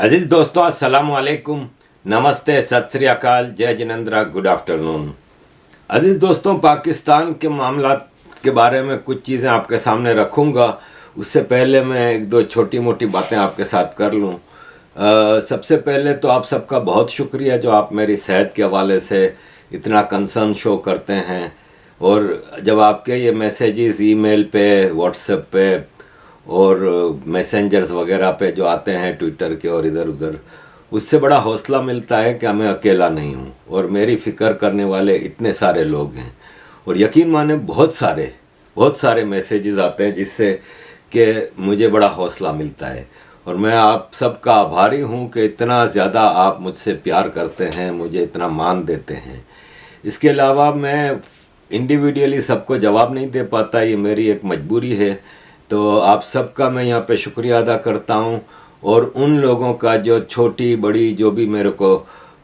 अजीज दोस्तों, अस्सलाम वालेकुम, नमस्ते, सत श्री अकाल, जय जिनेंद्रा, गुड आफ्टरनून। अजीज दोस्तों, पाकिस्तान के मामला के बारे में कुछ चीज़ें आपके सामने रखूँगा। उससे पहले मैं एक दो छोटी मोटी बातें आपके साथ कर लूँ। सबसे पहले तो आप सबका बहुत शुक्रिया जो आप मेरी सेहत के हवाले से इतना कंसर्न शो करते हैं, और जब आपके ये मैसेजेस ईमेल पे, व्हाट्सएप पे और मैसेंजर्स वगैरह पे जो आते हैं ट्विटर के और इधर उधर, उससे बड़ा हौसला मिलता है कि मैं अकेला नहीं हूँ और मेरी फ़िक्र करने वाले इतने सारे लोग हैं। और यकीन माने बहुत सारे मैसेजेस आते हैं जिससे कि मुझे बड़ा हौसला मिलता है। और मैं आप सबका आभारी हूँ कि इतना ज़्यादा आप मुझसे प्यार करते हैं, मुझे इतना मान देते हैं। इसके अलावा मैं इंडिविजुअली सबको जवाब नहीं दे पाता, ये मेरी एक मजबूरी है। तो आप सबका मैं यहाँ पे शुक्रिया अदा करता हूँ, और उन लोगों का जो छोटी बड़ी जो भी मेरे को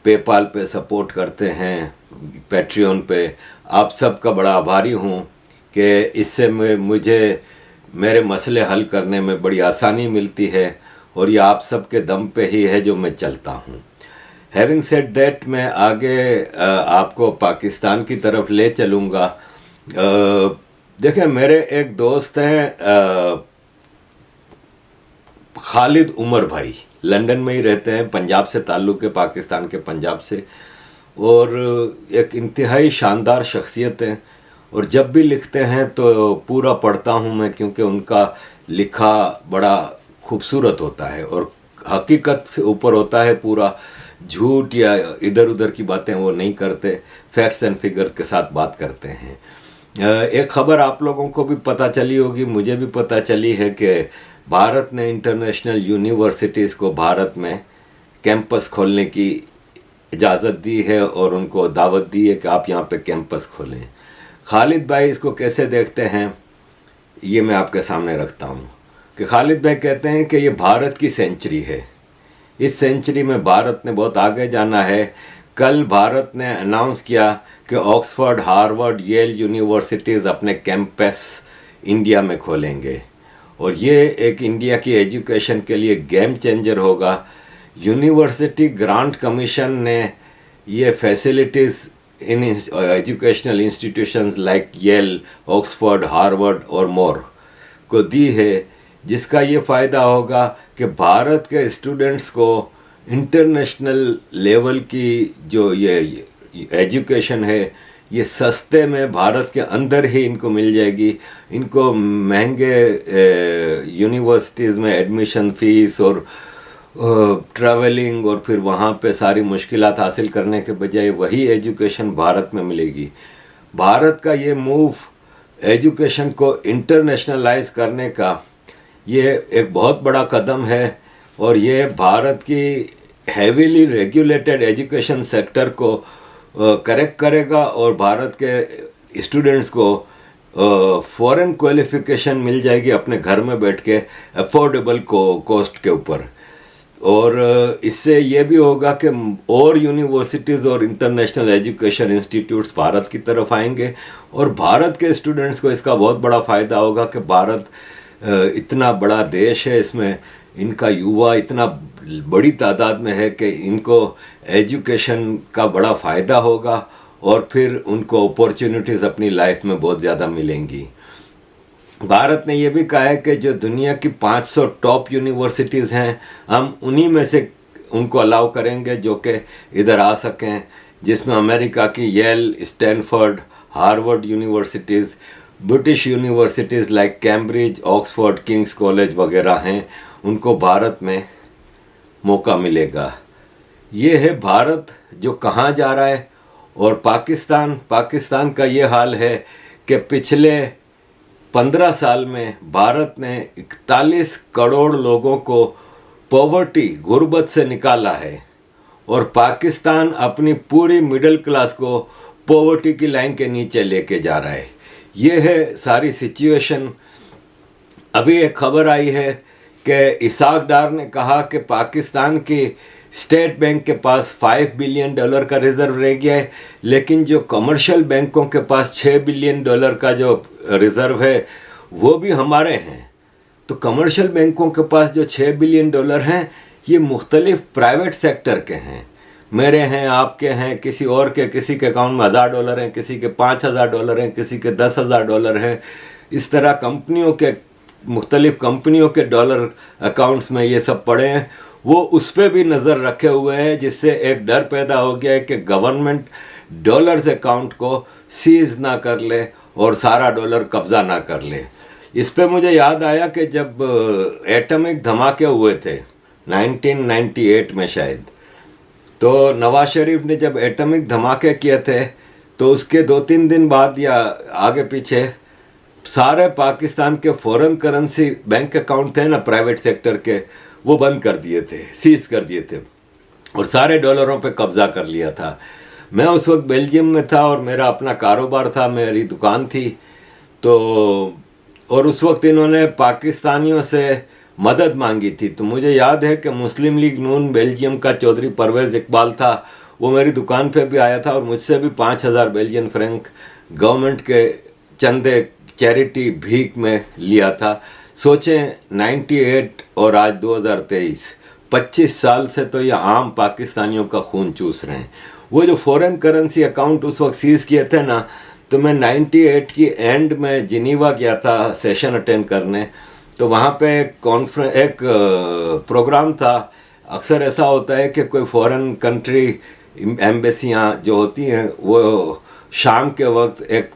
पेपाल पे सपोर्ट करते हैं, पैट्रियन पे, आप सबका बड़ा आभारी हूँ कि इससे मुझे मेरे मसले हल करने में बड़ी आसानी मिलती है, और ये आप सबके दम पे ही है जो मैं चलता हूँ। हैविंग सेड दैट, मैं आगे आपको पाकिस्तान की तरफ ले चलूँगा। देखें, मेरे एक दोस्त हैं खालिद उमर भाई, लंदन में ही रहते हैं, पंजाब से ताल्लुक़ है, पाकिस्तान के पंजाब से, और एक इंतहाई शानदार शख्सियत हैं। और जब भी लिखते हैं तो पूरा पढ़ता हूँ मैं, क्योंकि उनका लिखा बड़ा खूबसूरत होता है और हकीकत से ऊपर होता है पूरा। झूठ या इधर उधर की बातें वो नहीं करते, फैक्ट्स एंड फिगर के साथ बात करते हैं। एक ख़बर आप लोगों को भी पता चली होगी, मुझे भी पता चली है कि भारत ने इंटरनेशनल यूनिवर्सिटीज़ को भारत में कैंपस खोलने की इजाज़त दी है और उनको दावत दी है कि आप यहाँ पे कैंपस खोलें। खालिद भाई इसको कैसे देखते हैं, ये मैं आपके सामने रखता हूँ। कि खालिद भाई कहते हैं कि ये भारत की सेंचुरी है, इस सेंचुरी में भारत ने बहुत आगे जाना है। कल भारत ने अनाउंस किया कि ऑक्सफोर्ड, हार्वर्ड, येल यूनिवर्सिटीज़ अपने कैंपस इंडिया में खोलेंगे, और ये एक इंडिया की एजुकेशन के लिए गेम चेंजर होगा। यूनिवर्सिटी ग्रांट कमीशन ने ये facilities in educational institutions like Yale, Oxford, Harvard और मोर को दी है, जिसका ये फ़ायदा होगा कि भारत के स्टूडेंट्स को इंटरनेशनल लेवल की जो ये एजुकेशन है, ये सस्ते में भारत के अंदर ही इनको मिल जाएगी। इनको महंगे यूनिवर्सिटीज़ में एडमिशन फ़ीस और ट्रैवलिंग और फिर वहाँ पे सारी मुश्किलात हासिल करने के बजाय वही एजुकेशन भारत में मिलेगी। भारत का ये मूव एजुकेशन को इंटरनेशनलाइज करने का ये एक बहुत बड़ा कदम है, और ये भारत की हैवीली रेगुलेटेड एजुकेशन सेक्टर को करेक्ट करेगा, और भारत के स्टूडेंट्स को फॉरेन क्वालिफ़िकेशन मिल जाएगी अपने घर में बैठ के अफोर्डेबल कॉस्ट के ऊपर। और इससे ये भी होगा कि और यूनिवर्सिटीज़ और इंटरनेशनल एजुकेशन इंस्टीट्यूट्स भारत की तरफ आएंगे, और भारत के स्टूडेंट्स को इसका बहुत बड़ा फ़ायदा होगा कि भारत इतना बड़ा देश है, इसमें इनका युवा इतना बड़ी तादाद में है कि इनको एजुकेशन का बड़ा फ़ायदा होगा, और फिर उनको अपॉर्चुनिटीज़ अपनी लाइफ में बहुत ज़्यादा मिलेंगी। भारत ने यह भी कहा है कि जो दुनिया की 500 टॉप यूनिवर्सिटीज़ हैं, हम उन्हीं में से उनको अलाउ करेंगे जो कि इधर आ सकें, जिसमें अमेरिका की Yale, Stanford, Harvard universities, British universities like Cambridge, Oxford, King's college वगैरह हैं, उनको भारत में मौका मिलेगा। ये है भारत जो कहाँ जा रहा है। और पाकिस्तान का ये हाल है कि पिछले 15 साल में भारत ने 41 करोड़ लोगों को पॉवर्टी, गुर्बत से निकाला है, और पाकिस्तान अपनी पूरी मिडिल क्लास को पॉवर्टी की लाइन के नीचे लेके जा रहा है। ये है सारी सिचुएशन। अभी एक खबर आई है कि इसाक डार ने कहा कि पाकिस्तान की स्टेट बैंक के पास $5 बिलियन का रिज़र्व रह गया है, लेकिन जो कमर्शियल बैंकों के पास $6 बिलियन का जो रिज़र्व है वो भी हमारे हैं। तो कमर्शियल बैंकों के पास जो $6 बिलियन हैं, ये मुख्तलिफ प्राइवेट सेक्टर के हैं, मेरे हैं, आपके हैं, किसी और के, किसी के अकाउंट में $1000 हैं, किसी के $5000 हैं, किसी के $10,000 हैं। इस तरह कंपनियों के, मुख्तलिफ कंपनियों के डॉलर अकाउंट्स में ये सब पड़े हैं। वो उस पर भी नज़र रखे हुए हैं, जिससे एक डर पैदा हो गया है कि गवर्नमेंट डॉलर्स अकाउंट को सीज ना कर ले और सारा डॉलर कब्ज़ा ना कर ले। इस पे मुझे याद आया कि जब एटमिक धमाके हुए थे 1998 में शायद, तो नवाज शरीफ ने जब एटमिक धमाके किए थे तो उसके 2-3 दिन बाद या आगे पीछे सारे पाकिस्तान के फॉरेन करेंसी बैंक अकाउंट थे ना प्राइवेट सेक्टर के, वो बंद कर दिए थे, सीज कर दिए थे और सारे डॉलरों पे कब्ज़ा कर लिया था। मैं उस वक्त बेल्जियम में था और मेरा अपना कारोबार था, मेरी दुकान थी। तो और उस वक्त इन्होंने पाकिस्तानियों से मदद मांगी थी। तो मुझे याद है कि मुस्लिम लीग नून बेल्जियम का चौधरी परवेज़ इकबाल था, वो मेरी दुकान पे भी आया था और मुझसे भी 5000 बेल्जियन फ्रैंक गवर्नमेंट के चंदे चैरिटी भीख में लिया था। सोचें 98 और आज 2023, 25 साल से तो ये आम पाकिस्तानियों का खून चूस रहे हैं। वो जो फॉरेन करेंसी अकाउंट उस वक्त सीज किए थे ना, तो मैं 98 की एंड में जिनीवा गया था सेशन अटेंड करने। तो वहाँ पे एक प्रोग्राम था। अक्सर ऐसा होता है कि कोई फॉरेन कंट्री एम्बेसियाँ जो होती हैं वो शाम के वक्त एक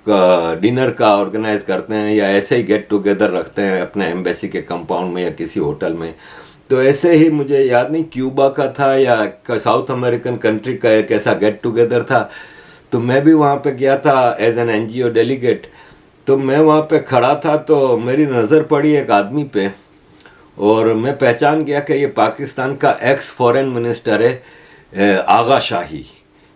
डिनर का ऑर्गेनाइज करते हैं या ऐसे ही गेट टुगेदर रखते हैं अपने एम्बेसी के कंपाउंड में या किसी होटल में। तो ऐसे ही मुझे याद नहीं क्यूबा का था या साउथ अमेरिकन कंट्री का एक ऐसा गेट टुगेदर था। तो मैं भी वहाँ पे गया था एज एन NGO डेलीगेट। तो मैं वहाँ पे खड़ा था तो मेरी नज़र पड़ी एक आदमी पे और मैं पहचान गया कि ये पाकिस्तान का एक्स फॉरेन मिनिस्टर है आगा शाही।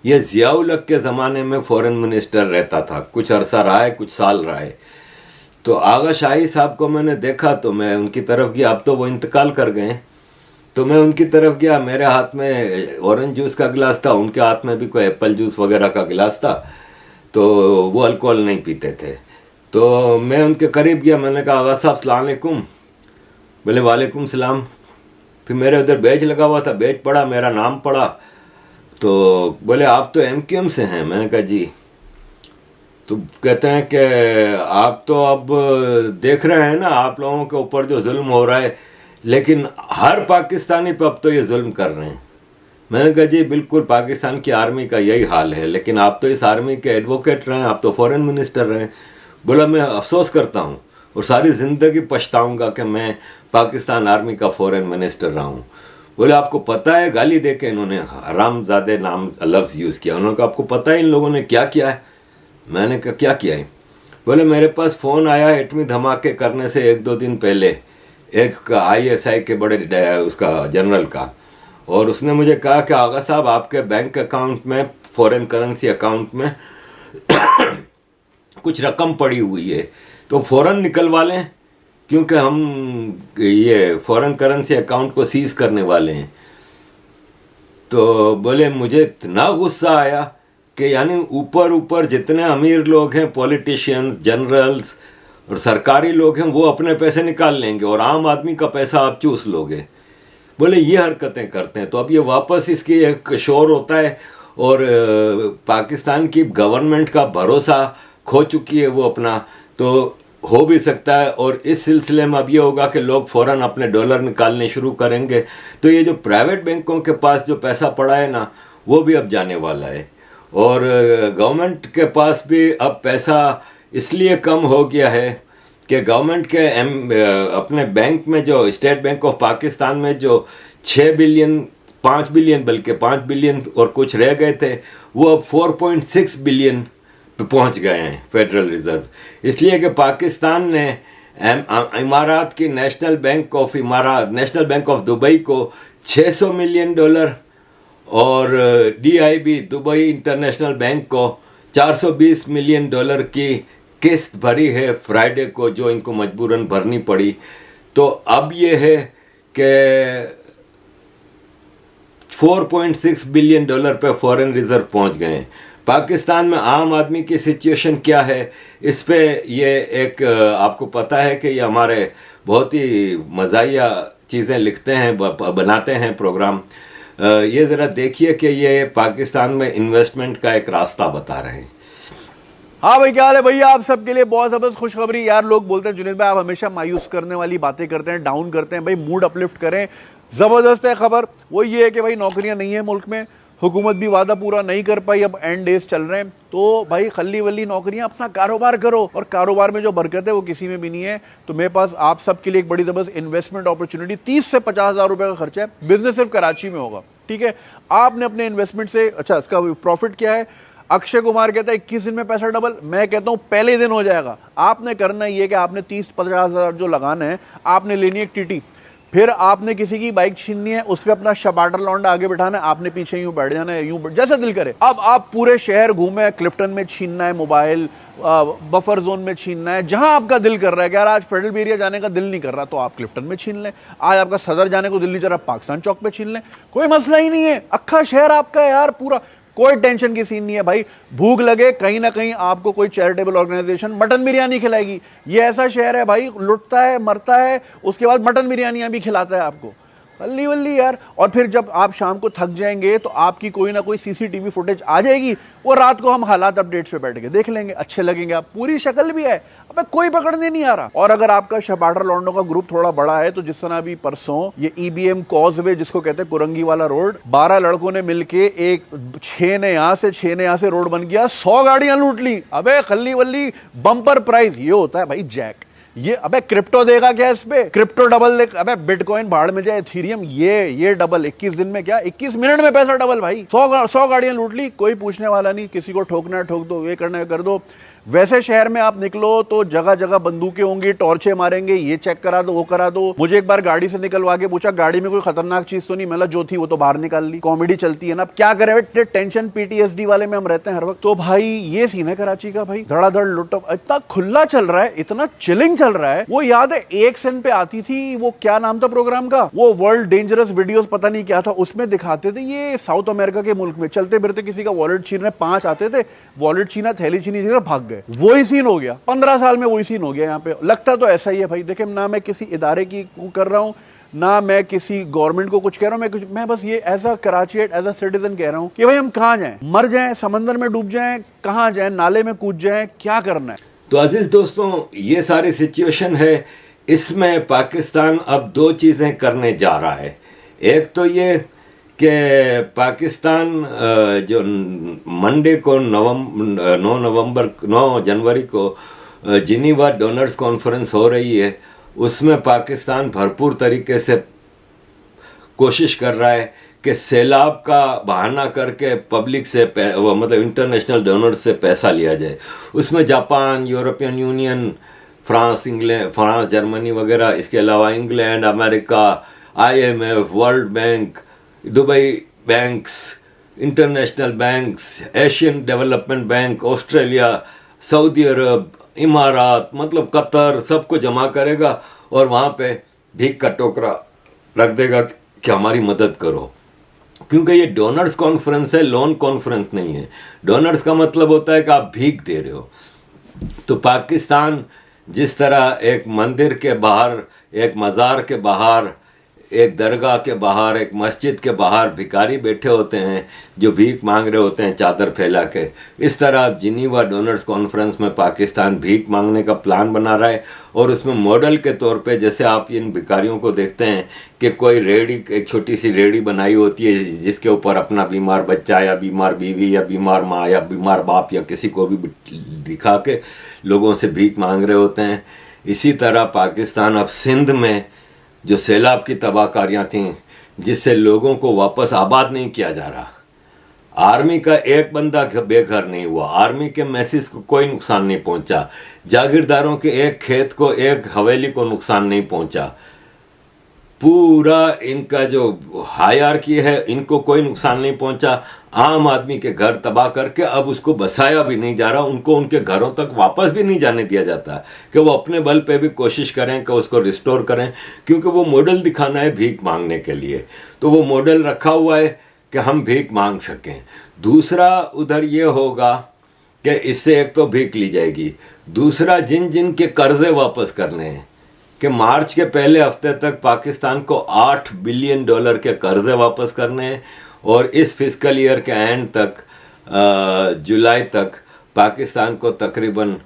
ये ज़ियाउल हक के ज़माने में फॉरेन मिनिस्टर रहता था, कुछ अरसा रहा है, कुछ साल रहा है। तो आगा शाही साहब को मैंने देखा तो मैं उनकी तरफ गया। अब तो वो इंतकाल कर गए। तो मैं उनकी तरफ गया, मेरे हाथ में ऑरेंज जूस का गिलास था, उनके हाथ में भी कोई एप्पल जूस वगैरह का गिलास था। तो वो अल्कोहल नहीं पीते थे। तो मैं उनके करीब गया, मैंने कहा आगा साहब अस्सलाम वालेकुम। बोले वालेकुम सलाम। फिर मेरे उधर बैज लगा हुआ था, बैज पड़ा, मेरा नाम पड़ा। तो बोले आप तो MQM से हैं। मैंने कहा जी। तो कहते हैं कि आप तो अब देख रहे हैं ना आप लोगों के ऊपर जो जुल्म हो रहा है, लेकिन हर पाकिस्तानी पे अब तो ये जुल्म कर रहे हैं। मैंने कहा जी बिल्कुल, पाकिस्तान की आर्मी का यही हाल है, लेकिन आप तो इस आर्मी के एडवोकेट रहे हैं, आप तो फॉरेन मिनिस्टर रहे हैं। बोला मैं अफसोस करता हूँ और सारी ज़िंदगी पछताऊँगा कि मैं पाकिस्तान आर्मी का फॉरेन मिनिस्टर रहा हूँ। बोले आपको पता है, गाली दे के इन्होंने हरामजादे नाम लफ्ज़ यूज़ किया। उन्होंने कहा आपको पता है इन लोगों ने क्या किया है? मैंने कहा क्या किया है? बोले मेरे पास फ़ोन आया एटमी धमाके करने से 1-2 दिन पहले एक ISI के बड़े उसका जनरल का, और उसने मुझे कहा कि आगा साहब आपके बैंक अकाउंट में, फॉरेन करेंसी अकाउंट में कुछ रकम पड़ी हुई है, तो फ़ौरन निकलवा लें क्योंकि हम ये फॉरेन करेंसी अकाउंट को सीज करने वाले हैं। तो बोले मुझे इतना गुस्सा आया कि यानी ऊपर जितने अमीर लोग हैं, पॉलिटिशियंस, जनरल्स और सरकारी लोग हैं, वो अपने पैसे निकाल लेंगे और आम आदमी का पैसा आप चूस लोगे। बोले ये हरकतें करते हैं। तो अब ये वापस इसकी एक शोर होता है और पाकिस्तान की गवर्नमेंट का भरोसा खो चुकी है वो अपना। तो हो भी सकता है और इस सिलसिले में अब ये होगा कि लोग फ़ौरन अपने डॉलर निकालने शुरू करेंगे। तो ये जो प्राइवेट बैंकों के पास जो पैसा पड़ा है ना, वो भी अब जाने वाला है और गवर्नमेंट के पास भी अब पैसा इसलिए कम हो गया है कि गवर्नमेंट के अपने बैंक में जो स्टेट बैंक ऑफ पाकिस्तान में जो 5 बिलियन बल्कि 5 बिलियन और कुछ रह गए थे, वो अब 4.6 बिलियन पे पहुंच गए हैं फेडरल रिजर्व। इसलिए कि पाकिस्तान ने इमारात की नेशनल बैंक ऑफ दुबई को $600 मिलियन और DIB दुबई इंटरनेशनल बैंक को $420 मिलियन की किस्त भरी है फ्राइडे को, जो इनको मजबूरन भरनी पड़ी। तो अब ये है कि $4.6 बिलियन पे फॉरेन रिजर्व पहुंच गए हैं। पाकिस्तान में आम आदमी की सिचुएशन क्या है, इस पे ये एक आपको पता है कि ये हमारे बहुत ही मज़ाहिया चीज़ें लिखते हैं, बनाते हैं प्रोग्राम। ये ज़रा देखिए कि ये पाकिस्तान में इन्वेस्टमेंट का एक रास्ता बता रहे हैं। हाँ भाई, क्या हाल है भैया? आप सबके लिए बहुत जबरदस्त खुशखबरी। यार लोग बोलते हैं जुनैद भाई आप हमेशा मायूस करने वाली बातें करते हैं, डाउन करते हैं। भाई मूड अपलिफ्ट करें। जबरदस्त है खबर। वो ये है कि भाई नौकरियां नहीं है मुल्क में, हुकूमत भी वादा पूरा नहीं कर पाई, अब एंड डेज चल रहे हैं। तो भाई खल्ली वल्ली नौकरियां, अपना कारोबार करो। और कारोबार में जो बरकत है वो किसी में भी नहीं है। तो मेरे पास आप सबके लिए एक बड़ी जबरदस्त इन्वेस्टमेंट अपॉर्चुनिटी, 30 से 50 हज़ार रुपए का खर्चा है। बिजनेस सिर्फ कराची में होगा, ठीक है। आपने अपने इन्वेस्टमेंट से, अच्छा इसका प्रॉफिट क्या है? अक्षय कुमार कहता है 21 दिन में पैसा डबल। मैं कहता हूं पहले दिन हो जाएगा। आपने करना ये कि आपने 30-50 हज़ार जो लगाना है, आपने लेनी है टीटी। फिर आपने किसी की बाइक छीननी है, उस पर अपना शबाटर लौंडा आगे बिठाना है, आपने पीछे यूं बैठ जाना है, यूं जैसा दिल करे। अब आप पूरे शहर घूमे, क्लिफ्टन में छीनना है मोबाइल, बफर जोन में छीनना है, जहां आपका दिल कर रहा है कि यार आज फेडरल एरिया जाने का दिल नहीं कर रहा, तो आप क्लिफ्टन में छीन लें। आज आपका सदर जाने को दिल नहीं कर रहा, पाकिस्तान चौक पे छीन लें। कोई मसला ही नहीं है, अक्खा शहर आपका है यार पूरा। कोई टेंशन की सीन नहीं है भाई। भूख लगे कहीं ना कहीं आपको कोई चैरिटेबल ऑर्गेनाइजेशन मटन बिरयानी खिलाएगी। ये ऐसा शहर है भाई, लुटता है, मरता है, उसके बाद मटन बिरयानियां भी खिलाता है आपको। वल्ली वल्ली यार। और फिर जब आप शाम को थक जाएंगे तो आपकी कोई ना कोई सीसीटीवी फुटेज आ जाएगी, वो रात को हम हालात अपडेट्स पे बैठ के देख लेंगे, अच्छे लगेंगे आप, पूरी शक्ल भी है, अबे कोई पकड़ने नहीं आ रहा। और अगर आपका शबाटर लॉन्डो का ग्रुप थोड़ा बड़ा है, तो जिस तरह अभी परसों ये ईबीएम कॉजवे जिसको कहते हैं कुरंगी वाला रोड, 12 लड़कों ने मिलके एक 6 ने यहां से रोड बन गया, 100 गाड़ियां लूट ली। अबे खल्ली वल्ली, बम्पर प्राइस। ये होता है भाई जैक। ये अबे क्रिप्टो देगा क्या इस पे? क्रिप्टो डबल दे। अबे बिटकॉइन भाड़ में जाए, इथेरियम ये डबल 21 दिन में, क्या 21 मिनट में पैसा डबल भाई। 100 गाड़ियां लूट ली, कोई पूछने वाला नहीं। किसी को ठोकना है ठोक दो, ये करना है कर दो। वैसे शहर में आप निकलो तो जगह जगह बंदूकें होंगी, टॉर्चे मारेंगे, ये चेक करा दो, वो करा दो। मुझे एक बार गाड़ी से निकलवा के पूछा गाड़ी में कोई खतरनाक चीज तो नहीं? मतलब जो थी वो तो बाहर निकाल ली। कॉमेडी चलती है ना, अब क्या करें, टेंशन पीटीएसडी वाले में हम रहते हैं हर वक्त। तो भाई ये सीन है कराची का भाई, धड़ाधड़ लुट। इतना खुला चल रहा है, इतना चिलिंग चल रहा है। वो याद है एक सेन पे आती थी, वो क्या नाम था प्रोग्राम का, वो वर्ल्ड डेंजरस वीडियोस पता नहीं क्या था, उसमें दिखाते थे ये साउथ अमेरिका के मुल्क में चलते फिरते किसी का वॉलेट छीन रहे, 5 आते थे, वॉलेट छीना, थैली छीनी, भाग गए। वही सीन हो गया 15 साल में, वही सीन हो गया यहाँ पे। लगता तो ऐसा ही है भाई। देखे ना मैं किसी इदारे की कर रहा हूँ, ना मैं किसी गवर्नमेंट को कुछ कह रहा हूँ, मैं बस ये as a Karachiite, as a citizen कह रहा हूँ कि भाई हम कहाँ जाएं, मर जाएं, समंदर में डूब जाएं, कहाँ जाएं, नाले में कूद जाएं, क्या करना है। तो अजीज दोस्तों, ये सारी सिचुएशन है। इसमें पाकिस्तान अब 2 चीज़ें करने जा रहा है। एक तो ये कि पाकिस्तान जो मंडे को 9 जनवरी को जिनीवा डोनर्स कॉन्फ्रेंस हो रही है, उसमें पाकिस्तान भरपूर तरीके से कोशिश कर रहा है कि सैलाब का बहाना करके पब्लिक से मतलब इंटरनेशनल डोनर से पैसा लिया जाए। उसमें Japan, European Union, France, Germany वगैरह, इसके अलावा England, America, IMF, world bank, Dubai banks, international banks, Asian development bank, Australia, Saudi Arab, इमारात, मतलब कतर, सबको जमा करेगा और वहाँ पे भीख का टोकरा रख देगा कि हमारी मदद करो। क्योंकि ये डोनर्स कॉन्फ्रेंस है, लोन कॉन्फ्रेंस नहीं है। डोनर्स का मतलब होता है कि आप भीख दे रहे हो। तो पाकिस्तान जिस तरह एक मंदिर के बाहर, एक मज़ार के बाहर, एक दरगाह के बाहर, एक मस्जिद के बाहर भिखारी बैठे होते हैं जो भीख मांग रहे होते हैं चादर फैला के, इस तरह जिनीवा डोनर्स कॉन्फ्रेंस में पाकिस्तान भीख मांगने का प्लान बना रहा है। और उसमें मॉडल के तौर पे जैसे आप इन भिखारियों को देखते हैं कि कोई रेडी, एक छोटी सी रेडी बनाई होती है जिसके ऊपर अपना बीमार बच्चा या बीमार बीवी या बीमार माँ या बीमार बाप या किसी को भी दिखा के लोगों से भीख मांग रहे होते हैं। इसी तरह पाकिस्तान अब सिंध में जो सैलाब की तबाहकारियाँ थीं, जिससे लोगों को वापस आबाद नहीं किया जा रहा, आर्मी का एक बंदा बेघर नहीं हुआ, आर्मी के मैसेज को कोई नुकसान नहीं पहुंचा, जागीरदारों के एक खेत को, एक हवेली को नुकसान नहीं पहुंचा, पूरा इनका जो हायरार्की है इनको कोई नुकसान नहीं पहुंचा। आम आदमी के घर तबाह करके अब उसको बसाया भी नहीं जा रहा, उनको उनके घरों तक वापस भी नहीं जाने दिया जाता कि वो अपने बल पे भी कोशिश करें कि उसको रिस्टोर करें, क्योंकि वो मॉडल दिखाना है भीख मांगने के लिए। तो वो मॉडल रखा हुआ है कि हम भीख मांग सकें। दूसरा उधर ये होगा कि इससे एक तो भीख ली जाएगी, दूसरा जिन जिन के कर्जे वापस करने हैं, कि मार्च के पहले हफ्ते तक पाकिस्तान को $8 बिलियन के कर्जे वापस करने हैं और इस फिस्कल ईयर के एंड तक जुलाई तक पाकिस्तान को तकरीबन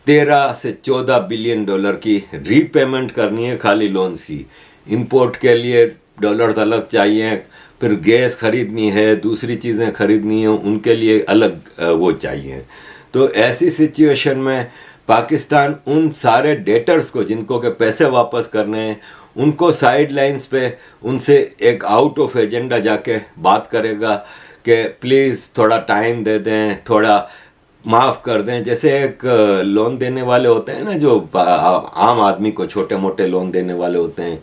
13 से 14 बिलियन डॉलर की रीपेमेंट करनी है खाली लोन्स की। इंपोर्ट के लिए डॉलर्स अलग चाहिए, फिर गैस खरीदनी है, दूसरी चीज़ें खरीदनी है, उनके लिए अलग वो चाहिए। तो ऐसी सिचुएशन में पाकिस्तान उन सारे डेटर्स को जिनको के पैसे वापस करने हैं उनको साइड लाइन्स पे उनसे एक आउट ऑफ एजेंडा जाके बात करेगा कि प्लीज़ थोड़ा टाइम दे दें, थोड़ा माफ़ कर दें। जैसे एक लोन देने वाले होते हैं ना, जो आम आदमी को छोटे मोटे लोन देने वाले होते हैं,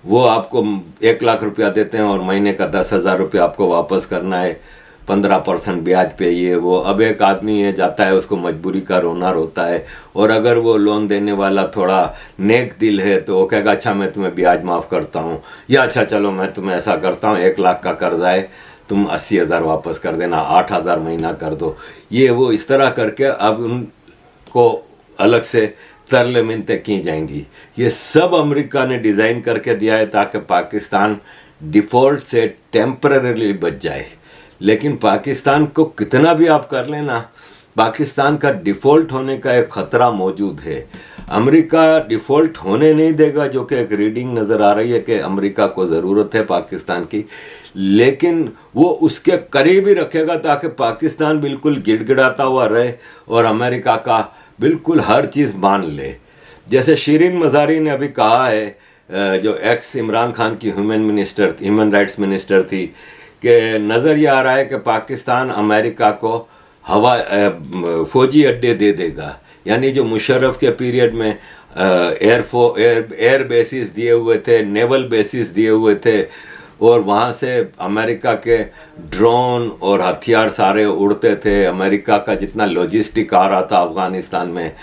वो आपको 1 लाख रुपया देते हैं और महीने का 10,000 रुपया आपको वापस करना है, 15% ब्याज पे ये वो। अब एक आदमी है जाता है, उसको मजबूरी का रोना रोता है, और अगर वो लोन देने वाला थोड़ा नेक दिल है तो वो कहेगा अच्छा मैं तुम्हें ब्याज माफ़ करता हूँ, या अच्छा चलो मैं तुम्हें ऐसा करता हूँ 1 लाख का कर्जा है तुम 80,000 वापस कर देना, 8,000 महीना कर दो। ये वो इस तरह करके अब उनको अलग से तरले मिन्नतें की जाएंगी। ये सब अमेरिका ने डिज़ाइन करके दिया है ताकि पाकिस्तान डिफ़ॉल्ट से टेम्पररीली बच जाए। लेकिन पाकिस्तान को कितना भी आप कर लेना, पाकिस्तान का डिफ़ॉल्ट होने का एक ख़तरा मौजूद है। अमेरिका डिफ़ॉल्ट होने नहीं देगा, जो कि एक रीडिंग नज़र आ रही है कि अमेरिका को ज़रूरत है पाकिस्तान की, लेकिन वो उसके करीब ही रखेगा ताकि पाकिस्तान बिल्कुल गिड़गिड़ाता हुआ रहे और अमेरिका का बिल्कुल हर चीज़ मान ले। जैसे शिरीन मज़ारी ने अभी कहा है, जो एक्स इमरान खान की ह्यूमन राइट्स मिनिस्टर थी, कि नज़र ये आ रहा है कि पाकिस्तान अमेरिका को फौजी अड्डे दे देगा। यानी जो मुशर्रफ के पीरियड में एयर बेसिस दिए हुए थे, नेवल बेसिस दिए हुए थे, और वहाँ से अमेरिका के ड्रोन और हथियार सारे उड़ते थे, अमेरिका का जितना लॉजिस्टिक आ रहा था अफ़गानिस्तान में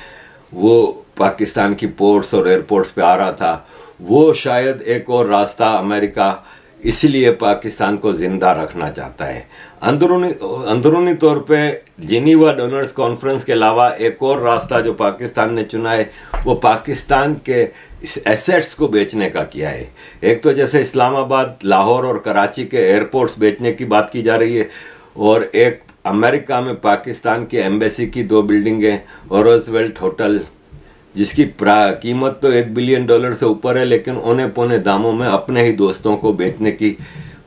वो पाकिस्तान की पोर्ट्स और एयरपोर्ट्स पे आ रहा था, वो शायद एक और रास्ता अमेरिका इसलिए पाकिस्तान को ज़िंदा रखना चाहता है। अंदरूनी तौर पे जिनीवा डोनर्स कॉन्फ्रेंस के अलावा एक और रास्ता जो पाकिस्तान ने चुना है वो पाकिस्तान के एसेट्स को बेचने का किया है। एक तो जैसे इस्लामाबाद, लाहौर और कराची के एयरपोर्ट्स बेचने की बात की जा रही है, और एक अमेरिका में पाकिस्तान की एम्बेसी की 2 बिल्डिंगें और रोजवेल्ट होटल, जिसकी कीमत तो $1 बिलियन से ऊपर है, लेकिन औने पौने दामों में अपने ही दोस्तों को बेचने की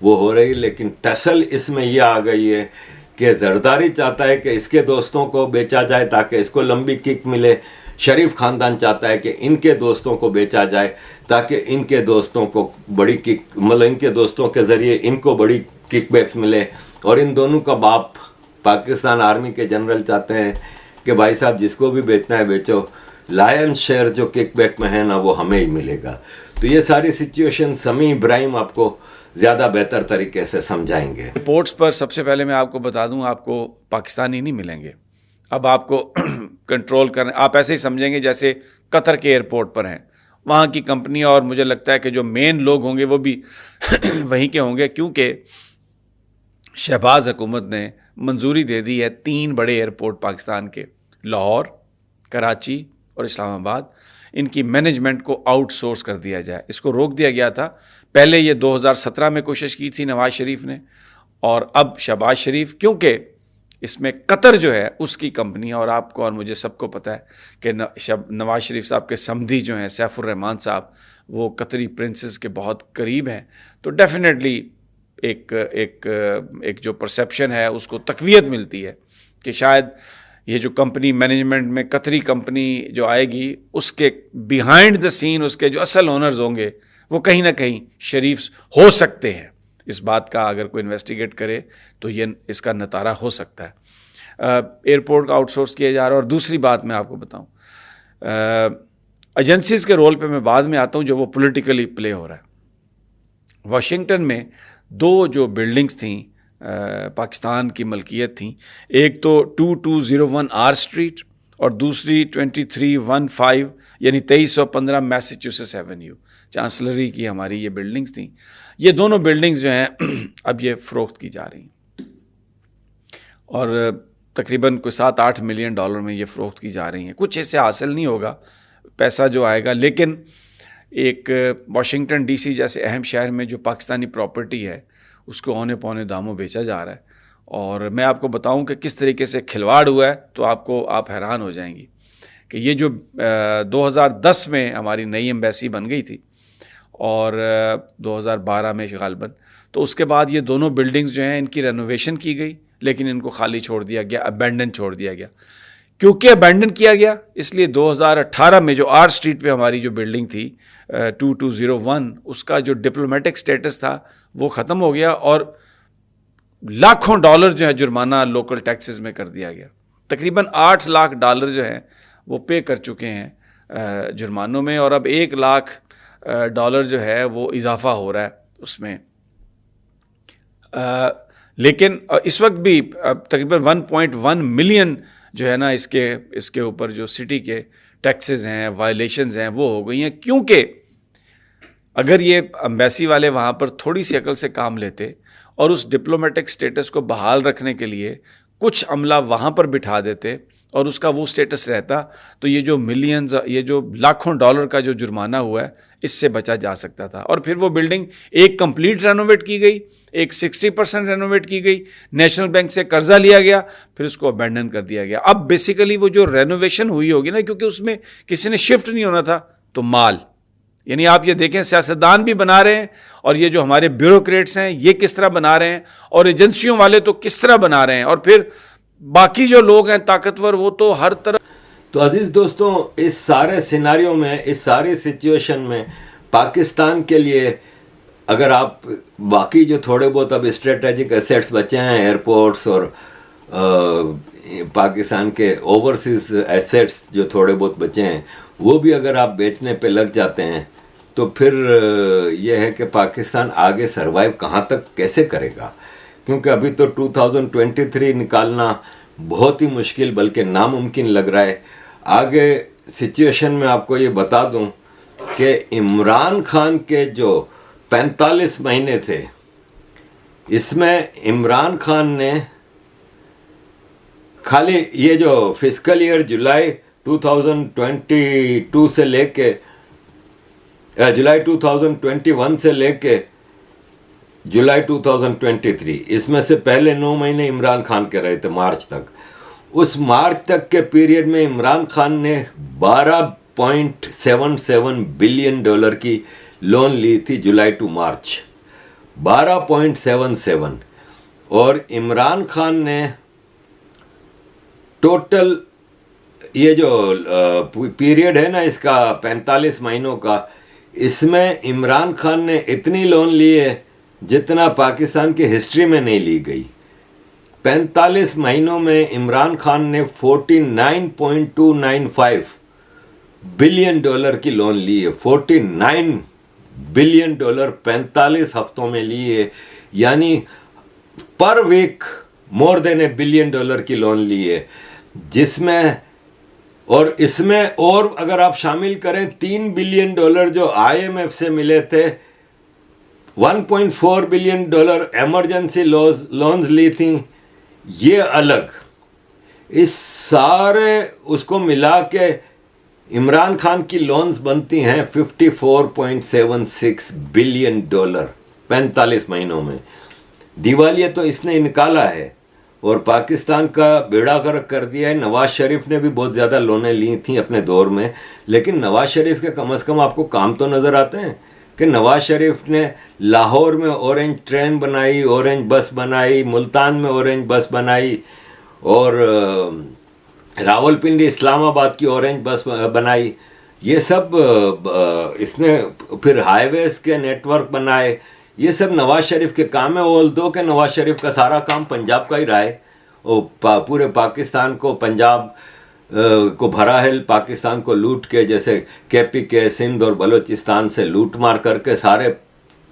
वो हो रही। लेकिन टसल इसमें यह आ गई है कि जरदारी चाहता है कि इसके दोस्तों को बेचा जाए ताकि इसको लंबी किक मिले, शरीफ ख़ानदान चाहता है कि इनके दोस्तों को बेचा जाए ताकि इनके दोस्तों को बड़ी किक, मतलब इनके दोस्तों के ज़रिए इनको बड़ी किकबैक्स मिले। और इन दोनों का बाप पाकिस्तान आर्मी के जनरल चाहते हैं कि भाई साहब जिसको भी बेचना है बेचो, लायन शेयर जो किकबैक में है ना वो हमें ही मिलेगा। तो ये सारी सिचुएशन समी इब्राहिम आपको ज़्यादा बेहतर तरीके से समझाएंगे। एयरपोर्ट्स पर सबसे पहले मैं आपको बता दूं, आपको पाकिस्तानी नहीं मिलेंगे। अब आपको कंट्रोल करना, आप ऐसे ही समझेंगे जैसे कतर के एयरपोर्ट पर हैं, वहाँ की कंपनी, और मुझे लगता है कि जो मेन लोग होंगे वो भी वहीं के होंगे, क्योंकि शहबाज हुकूमत ने मंजूरी दे दी है 3 बड़े एयरपोर्ट पाकिस्तान के, लाहौर, कराची और इस्लामाबाद, इनकी मैनेजमेंट को आउटसोर्स कर दिया जाए। इसको रोक दिया गया था। पहले ये 2017 में कोशिश की थी नवाज़ शरीफ ने, और अब शहबाज शरीफ, क्योंकि इसमें कतर जो है उसकी कंपनी, और आपको और मुझे सबको पता है कि नवाज़ शरीफ साहब के समधी जो हैं सैफुर रहमान साहब, वो कतरी प्रिंसेस के बहुत करीब हैं। तो डेफिनेटली एक जो परसेप्शन है उसको तकवीत मिलती है कि शायद ये जो कंपनी मैनेजमेंट में कतरी कंपनी जो आएगी, उसके बिहाइंड द सीन उसके जो असल ओनर्स होंगे वो कहीं ना कहीं शरीफ्स हो सकते हैं। इस बात का अगर कोई इन्वेस्टिगेट करे तो ये इसका नतारा हो सकता है। एयरपोर्ट का आउटसोर्स किया जा रहा है। और दूसरी बात मैं आपको बताऊं, एजेंसीज़ के रोल पे मैं बाद में आता हूं जो वो पॉलिटिकली प्ले हो रहा है। वाशिंगटन में 2 जो बिल्डिंग्स थी पाकिस्तान की मलकियत थी, एक तो 2201 आर स्ट्रीट और दूसरी 2315 यानी 2315 मैसाचुसेट्स एवेन्यू, चांसलरी की हमारी ये बिल्डिंग्स थी। ये दोनों बिल्डिंग्स जो हैं अब ये फ़रोख्त की जा रही हैं और तकरीबन कोई $7-8 मिलियन में ये फ़रोख्त की जा रही हैं। कुछ इससे हासिल नहीं होगा पैसा जो आएगा, लेकिन एक वाशिंगटन डीसी जैसे अहम शहर में जो पाकिस्तानी प्रॉपर्टी है उसको औने पौने दामों बेचा जा रहा है। और मैं आपको बताऊं कि किस तरीके से खिलवाड़ हुआ है तो आप हैरान हो जाएंगी कि ये जो 2010 में हमारी नई एम्बेसी बन गई थी और 2012 में गालिबन, तो उसके बाद ये दोनों बिल्डिंग्स जो हैं इनकी रेनोवेशन की गई, लेकिन इनको खाली छोड़ दिया गया, अबैंडन छोड़ दिया गया। क्योंकि अबैंडन किया गया इसलिए 2018 में जो आर स्ट्रीट पे हमारी जो बिल्डिंग थी 2201, उसका जो डिप्लोमेटिक स्टेटस था वो ख़त्म हो गया और लाखों डॉलर जो है जुर्माना लोकल टैक्सेस में कर दिया गया। तकरीबन 8 लाख डॉलर जो है वो पे कर चुके हैं जुर्मानों में, और अब 1 लाख डॉलर जो है वो इजाफा हो रहा है उसमें। लेकिन इस वक्त भी तकरीबन 1.1 मिलियन जो है ना इसके ऊपर जो सिटी के टैक्सेस हैं, वायलेशंस हैं, वो हो गई हैं। क्योंकि अगर ये एम्बेसी वाले वहाँ पर थोड़ी सी अकल से काम लेते और उस डिप्लोमेटिक स्टेटस को बहाल रखने के लिए कुछ अमला वहाँ पर बिठा देते और उसका वो स्टेटस रहता, तो ये जो मिलियंस, ये जो लाखों डॉलर का जो जुर्माना हुआ है इससे बचा जा सकता था। और फिर वो बिल्डिंग एक कंप्लीट रेनोवेट की गई, एक 60% रेनोवेट की गई, नेशनल बैंक से कर्जा लिया गया, फिर उसको अबैंडन कर दिया गया। अब बेसिकली वो जो रेनोवेशन हुई होगी ना, क्योंकि उसमें किसी ने शिफ्ट नहीं होना था, तो माल, यानी आप ये देखें सियासतदान भी बना रहे हैं और ये जो हमारे ब्यूरोक्रेट्स हैं ये किस तरह बना रहे हैं, और एजेंसियों वाले तो किस तरह बना रहे हैं, और फिर बाकी जो लोग हैं ताकतवर वो तो हर तरफ। तो अजीज़ दोस्तों, इस सारे सिनारियों में, इस सारी सिचुएशन में पाकिस्तान के लिए अगर आप बाकी जो थोड़े बहुत अब स्ट्रेटेजिक एसेट्स बचे हैं, एयरपोर्ट्स और पाकिस्तान के ओवरसीज एसेट्स जो थोड़े बहुत बचे हैं, वो भी अगर आप बेचने पे लग जाते हैं तो फिर यह है कि पाकिस्तान आगे सरवाइव कहाँ तक कैसे करेगा। क्योंकि अभी तो 2023 निकालना बहुत ही मुश्किल बल्कि नामुमकिन लग रहा है। आगे सिचुएशन में आपको ये बता दूं कि इमरान खान के जो 45 महीने थे, इसमें इमरान खान ने खाली ये जो फिस्कल ईयर जुलाई 2022 से लेके जुलाई 2021 से लेके जुलाई 2023, इसमें से पहले 9 महीने इमरान खान के रहे थे मार्च तक। उस मार्च तक के पीरियड में इमरान खान ने 12.77 बिलियन डॉलर की लोन ली थी जुलाई टू मार्च, 12.77। और इमरान खान ने टोटल ये जो पीरियड है ना इसका 45 महीनों का, इसमें इमरान खान ने इतनी लोन ली है जितना पाकिस्तान की हिस्ट्री में नहीं ली गई। 45 महीनों में इमरान खान ने 49.295 बिलियन डॉलर की लोन ली है। 49 बिलियन डॉलर 45 हफ्तों में लिए, यानी पर वीक मोर देन $1 बिलियन की लोन ली है, जिसमें और इसमें और अगर आप शामिल करें $3 बिलियन जो IMF से मिले थे, $1.4 बिलियन एमरजेंसी लोन्स ली थी, ये अलग। इस सारे उसको मिला के इमरान खान की लोन्स बनती हैं $54.76 बिलियन 45 महीनों में। दिवालिया तो इसने निकाला है और पाकिस्तान का बेड़ा गर्क कर दिया है। नवाज शरीफ ने भी बहुत ज़्यादा लोनें ली थी अपने दौर में, लेकिन नवाज शरीफ के कम से कम आपको काम तो नज़र आते हैं कि नवाज शरीफ ने लाहौर में ऑरेंज ट्रेन बनाई, ऑरेंज बस बनाई, मुल्तान में ऑरेंज बस बनाई, और रावलपिंडी इस्लामाबाद की ऑरेंज बस बनाई। ये सब इसने फिर हाईवेज के नेटवर्क बनाए। ये सब नवाज शरीफ के काम है। ऑल दो के नवाज शरीफ का सारा काम पंजाब का ही रहा है। पूरे पाकिस्तान को, पंजाब को भरा है, पाकिस्तान को लूट के, जैसे केपी के सिंध और बलूचिस्तान से लूट मार करके सारे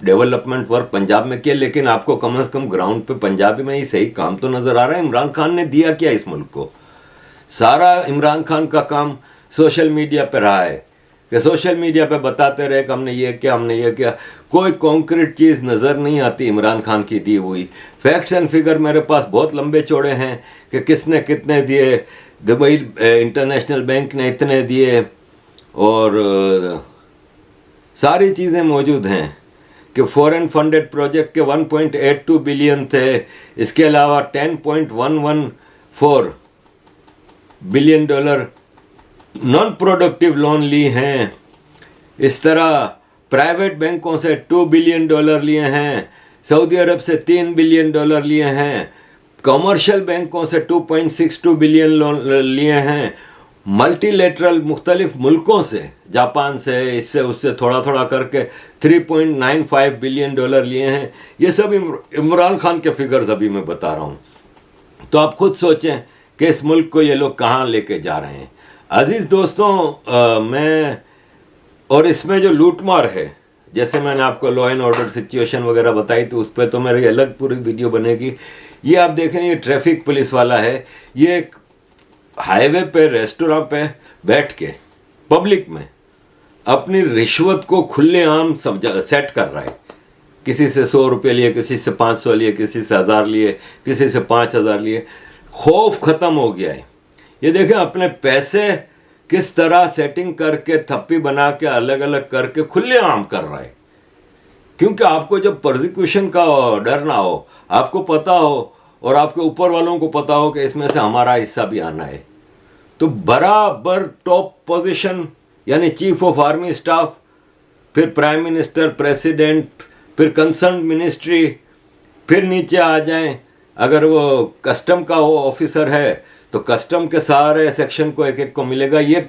डेवलपमेंट वर्क पंजाब में किए। लेकिन आपको कम से कम ग्राउंड पे पंजाबी में ही सही काम तो नज़र आ रहा है। इमरान खान ने दिया क्या इस मुल्क को? सारा इमरान खान का काम सोशल मीडिया पे रहा है कि सोशल मीडिया पे बताते रहे कि हमने ये किया, हमने ये किया। कोई कॉन्क्रीट चीज़ नज़र नहीं आती इमरान खान की दी हुई। फैक्ट्स एंड फिगर मेरे पास बहुत लंबे चौड़े हैं कि किसने कितने दिए। दुबई इंटरनेशनल बैंक ने इतने दिए, और सारी चीज़ें मौजूद हैं कि फॉरेन फंडेड प्रोजेक्ट के 1.82 बिलियन थे, इसके अलावा 10.114 billion dollar non productive loan लिए हैं। इस तरह प्राइवेट बैंकों से 2 बिलियन डॉलर लिए हैं, सऊदी अरब से 3 बिलियन डॉलर लिए हैं, कमर्शियल बैंकों से 2.62 बिलियन लोन लिए हैं, मल्टीलेटरल मुख्तलिफ मुल्कों से, जापान से, इससे उससे थोड़ा थोड़ा करके 3.95 बिलियन डॉलर लिए हैं। ये सब इमरान खान के फिगर्स अभी मैं बता रहा हूँ। तो आप खुद सोचें कि इस मुल्क को ये लोग कहाँ लेके जा रहे हैं। अजीज़ दोस्तों, मैं और इसमें जो लूटमार है, जैसे मैंने आपको लॉ एंड ऑर्डर सिचुएशन वगैरह बताई, तो उस पर तो मेरी अलग पूरी वीडियो बनेगी। ये आप देखें, ये ट्रैफिक पुलिस वाला है, ये एक हाईवे पे रेस्टोरेंट पे बैठ के पब्लिक में अपनी रिश्वत को खुलेआम सेट कर रहा है। किसी से 100 रुपये लिए, किसी से 500 लिए, किसी से 1000 लिए, किसी से 5000 लिए। खौफ ख़त्म हो गया है। ये देखें अपने पैसे किस तरह सेटिंग करके थप्पी बना के अलग अलग करके खुलेआम कर रहा है। क्योंकि आपको जब प्रोसिक्यूशन का डर ना हो, आपको पता हो और आपके ऊपर वालों को पता हो कि इसमें से हमारा हिस्सा भी आना है, तो बराबर टॉप पोजीशन यानी चीफ ऑफ आर्मी स्टाफ, फिर प्राइम मिनिस्टर, प्रेसिडेंट, फिर कंसर्न मिनिस्ट्री, फिर नीचे आ जाएं, अगर वो कस्टम का हो ऑफिसर है तो कस्टम के सारे सेक्शन को एक एक को मिलेगा। ये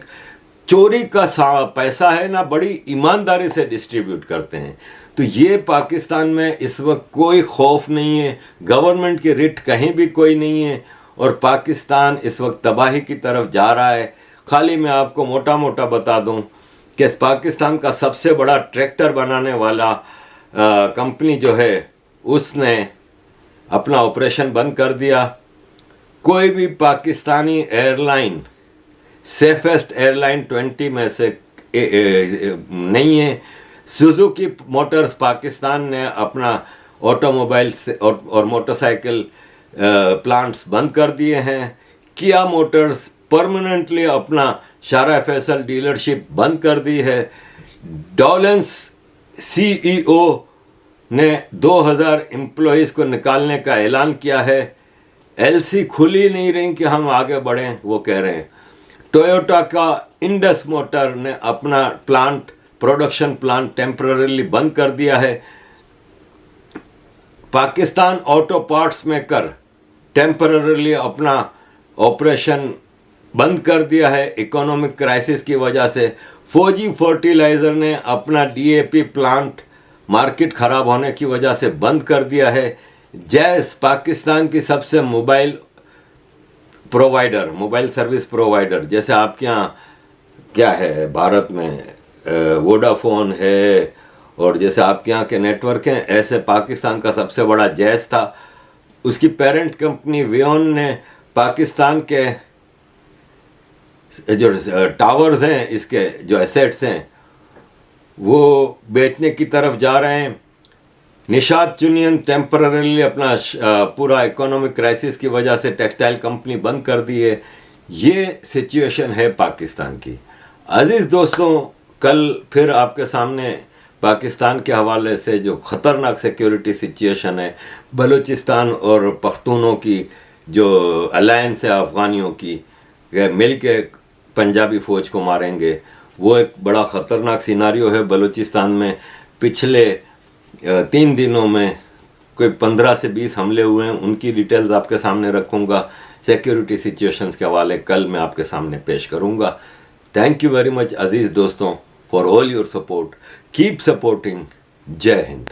चोरी का पैसा है ना, बड़ी ईमानदारी से डिस्ट्रीब्यूट करते हैं। तो ये पाकिस्तान में इस वक्त कोई खौफ नहीं है, गवर्नमेंट की रिट कहीं भी कोई नहीं है, और पाकिस्तान इस वक्त तबाही की तरफ जा रहा है। खाली मैं आपको मोटा मोटा बता दूं कि इस पाकिस्तान का सबसे बड़ा ट्रैक्टर बनाने वाला कंपनी जो है, उसने अपना ऑपरेशन बंद कर दिया। कोई भी पाकिस्तानी एयरलाइन सेफेस्ट एयरलाइन 20 में से नहीं है। सुजुकी मोटर्स पाकिस्तान ने अपना ऑटोमोबाइल और मोटरसाइकिल प्लांट्स बंद कर दिए हैं। किया मोटर्स परमानेंटली अपना शारा फैसल डीलरशिप बंद कर दी है। डॉलेंस CEO ने 2000 एम्प्लॉयज़ को निकालने का ऐलान किया है। LC खुली नहीं रही कि हम आगे बढ़ें, वो कह रहे हैं। टोयोटा का इंडस मोटर ने अपना प्रोडक्शन प्लांट टेम्पररीली बंद कर दिया है। Pakistan auto parts maker temporarily अपना ऑपरेशन बंद कर दिया है इकोनॉमिक क्राइसिस की वजह से। फौजी फर्टिलाइज़र ने अपना DAP प्लांट मार्केट ख़राब होने की वजह से बंद कर दिया है। जैस पाकिस्तान की सबसे मोबाइल सर्विस प्रोवाइडर, जैसे आपके यहाँ क्या है भारत में वोडाफोन है, और जैसे आपके यहाँ के नेटवर्क हैं, ऐसे पाकिस्तान का सबसे बड़ा जैस था। उसकी पेरेंट कंपनी वियोन ने पाकिस्तान के जो टावर्स हैं, इसके जो एसेट्स हैं, वो बेचने की तरफ जा रहे हैं। निशात यूनियन टेम्पररीली अपना पूरा इकोनॉमिक क्राइसिस की वजह से टेक्सटाइल कंपनी बंद कर दी है। ये सिचुएशन है पाकिस्तान की। अजीज़ दोस्तों, कल फिर आपके सामने पाकिस्तान के हवाले से जो ख़तरनाक सिक्योरिटी सिचुएशन है, बलूचिस्तान और पख्तूनों की जो अलायंस है अफ़गानियों की, मिल के पंजाबी फ़ौज को मारेंगे, वो एक बड़ा ख़तरनाक सिनारियो है। बलूचिस्तान में पिछले 3 दिनों में कोई 15 से 20 हमले हुए हैं, उनकी डिटेल्स आपके सामने रखूँगा। सिक्योरिटी सिचुएशंस के हवाले कल मैं आपके सामने पेश करूँगा। थैंक यू वेरी मच अजीज़ दोस्तों for all your support. Keep supporting. जय हिंद।